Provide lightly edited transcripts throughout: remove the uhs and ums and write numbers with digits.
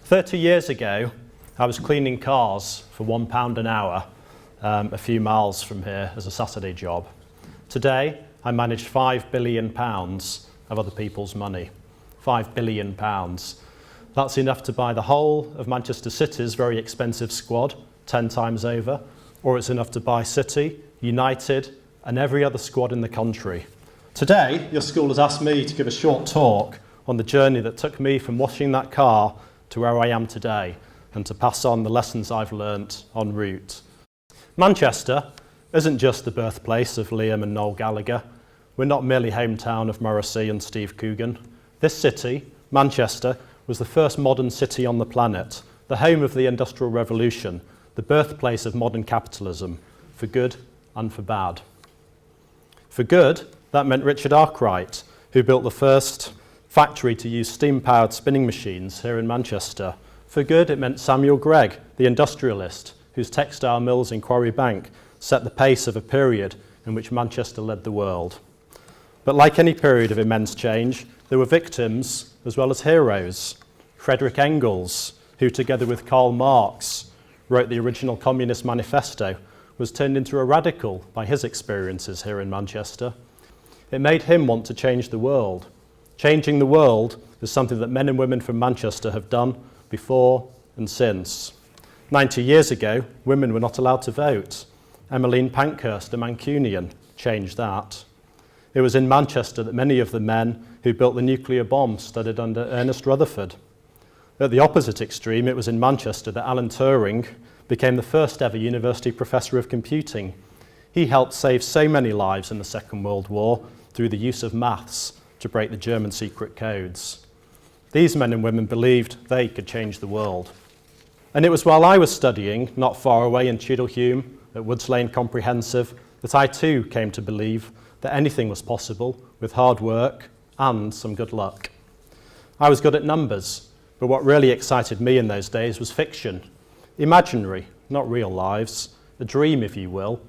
30 years ago, I was cleaning cars for £1 an hour a few miles from here as a Saturday job. Today, I manage £5 billion of other people's money. £5 billion. That's enough to buy the whole of Manchester City's very expensive squad 10 times over, or it's enough to buy City, United, and every other squad in the country. Today, your school has asked me to give a short talk on the journey that took me from washing that car to where I am today, and to pass on the lessons I've learnt en route. Manchester isn't just the birthplace of Liam and Noel Gallagher. We're not merely hometown of Morrissey and Steve Coogan. This city, Manchester, was the first modern city on the planet, the home of the Industrial Revolution, the birthplace of modern capitalism, for good and for bad. For good, that meant Richard Arkwright, who built the first factory to use steam-powered spinning machines here in Manchester. For good, it meant Samuel Gregg, the industrialist, whose textile mills in Quarry Bank set the pace of a period in which Manchester led the world. But like any period of immense change, there were victims as well as heroes. Friedrich Engels, who together with Karl Marx wrote the original Communist Manifesto, was turned into a radical by his experiences here in Manchester. It made him want to change the world. Changing the world is something that men and women from Manchester have done before and since. 90 years ago, women were not allowed to vote. Emmeline Pankhurst, a Mancunian, changed that. It was in Manchester that many of the men who built the nuclear bomb studied under Ernest Rutherford. At the opposite extreme, it was in Manchester that Alan Turing became the first ever university professor of computing. He helped save so many lives in the Second World War through the use of maths to break the German secret codes. These men and women believed they could change the world. And it was while I was studying, not far away in Chiddlehume, at Woods Lane Comprehensive, that I too came to believe that anything was possible with hard work and some good luck. I was good at numbers, but what really excited me in those days was fiction. Imaginary, not real lives, a dream if you will.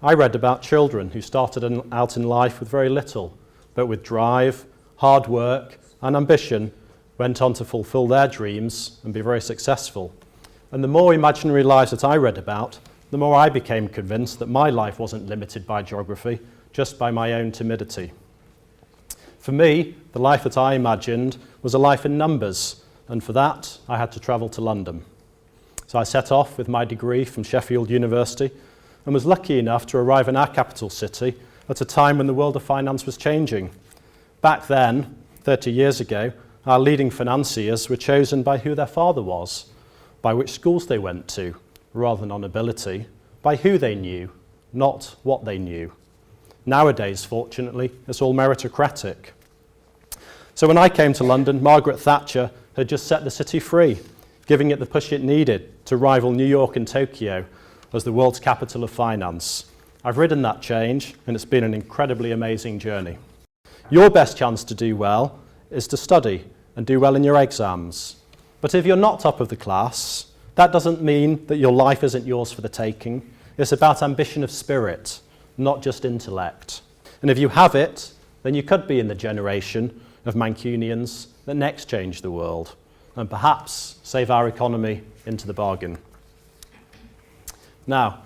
I read about children who started out in life with very little, but with drive, hard work and ambition went on to fulfill their dreams and be very successful. And the more imaginary lives that I read about, the more I became convinced that my life wasn't limited by geography, just by my own timidity. For me, the life that I imagined was a life in numbers, and for that I had to travel to London. So I set off with my degree from Sheffield University and was lucky enough to arrive in our capital city at a time when the world of finance was changing. Back then, 30 years ago, our leading financiers were chosen by who their father was, by which schools they went to, rather than on ability, by who they knew, not what they knew. Nowadays, fortunately, it's all meritocratic. So when I came to London, Margaret Thatcher had just set the city free, giving it the push it needed to rival New York and Tokyo as the world's capital of finance. I've ridden that change, and it's been an incredibly amazing journey. Your best chance to do well is to study and do well in your exams. But if you're not top of the class, that doesn't mean that your life isn't yours for the taking. It's about ambition of spirit, not just intellect. And if you have it, then you could be in the generation of Mancunians that next change the world, and perhaps save our economy into the bargain. Now,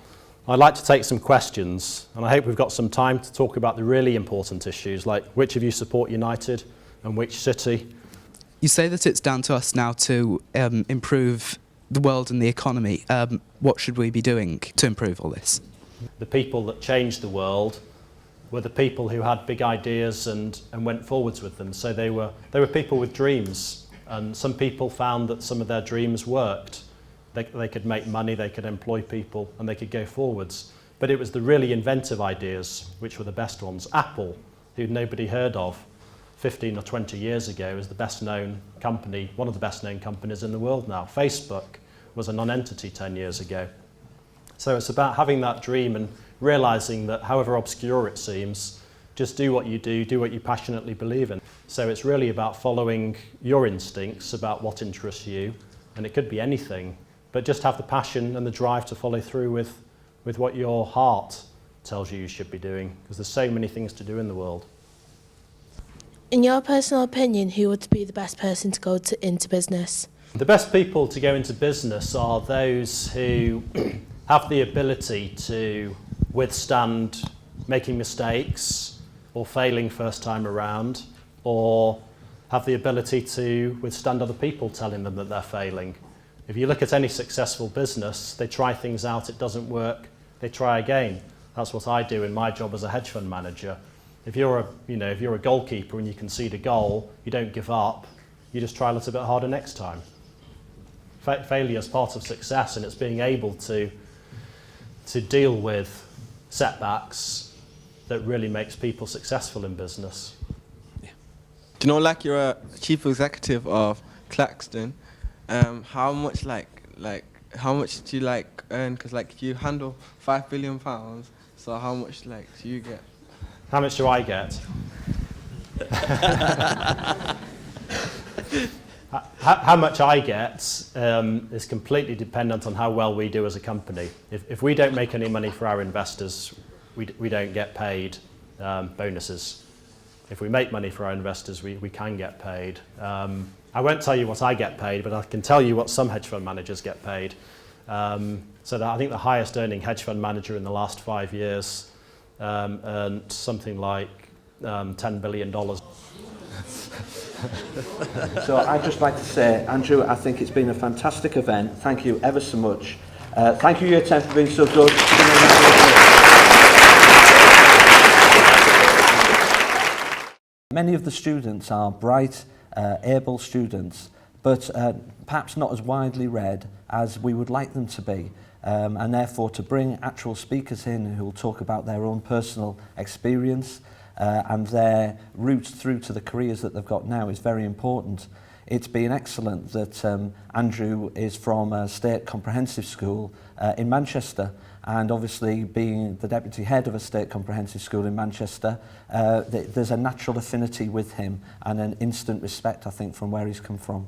I'd like to take some questions, and I hope we've got some time to talk about the really important issues, like which of you support United and which city. You say that it's down to us now to improve the world and the economy. What should we be doing to improve all this? The people that changed the world were the people who had big ideas and went forwards with them. So they were people with dreams, and some people found that some of their dreams worked. They could make money, they could employ people, and they could go forwards. But it was the really inventive ideas which were the best ones. Apple, who nobody heard of 15 or 20 years ago, is the best known company, one of the best known companies in the world now. Facebook was a non-entity 10 years ago. So it's about having that dream and realizing that however obscure it seems, just do what you do what you passionately believe in. So it's really about following your instincts about what interests you, and it could be anything, but just have the passion and the drive to follow through with what your heart tells you should be doing, because there's so many things to do in the world. In your personal opinion, who would be the best person to go into business? The best people to go into business are those who have the ability to withstand making mistakes or failing first time around, or have the ability to withstand other people telling them that they're failing. If you look at any successful business, they try things out, it doesn't work, they try again. That's what I do in my job as a hedge fund manager. If you're a goalkeeper and you concede a goal, you don't give up, you just try a little bit harder next time. Failure is part of success, and it's being able to deal with setbacks that really makes people successful in business. Yeah. Do you know, like you're a chief executive of Claxton, how much how much do you earn? Because you handle £5 billion, so how much do you get? How much do I get? How much I get is completely dependent on how well we do as a company. If we don't make any money for our investors, we don't get paid bonuses. If we make money for our investors, we can get paid. I won't tell you what I get paid, but I can tell you what some hedge fund managers get paid. So I think the highest earning hedge fund manager in the last 5 years earned something like $10 billion. So I'd just like to say, Andrew, I think it's been a fantastic event. Thank you ever so much. Thank you, Year 10, for being so good. Many of the students are bright, able students, but perhaps not as widely read as we would like them to be. And therefore, to bring actual speakers in who will talk about their own personal experience and their route through to the careers that they've got now is very important. It's been excellent that Andrew is from a state comprehensive school in Manchester, and obviously being the deputy head of a state comprehensive school in Manchester, there's a natural affinity with him and an instant respect, I think, from where he's come from.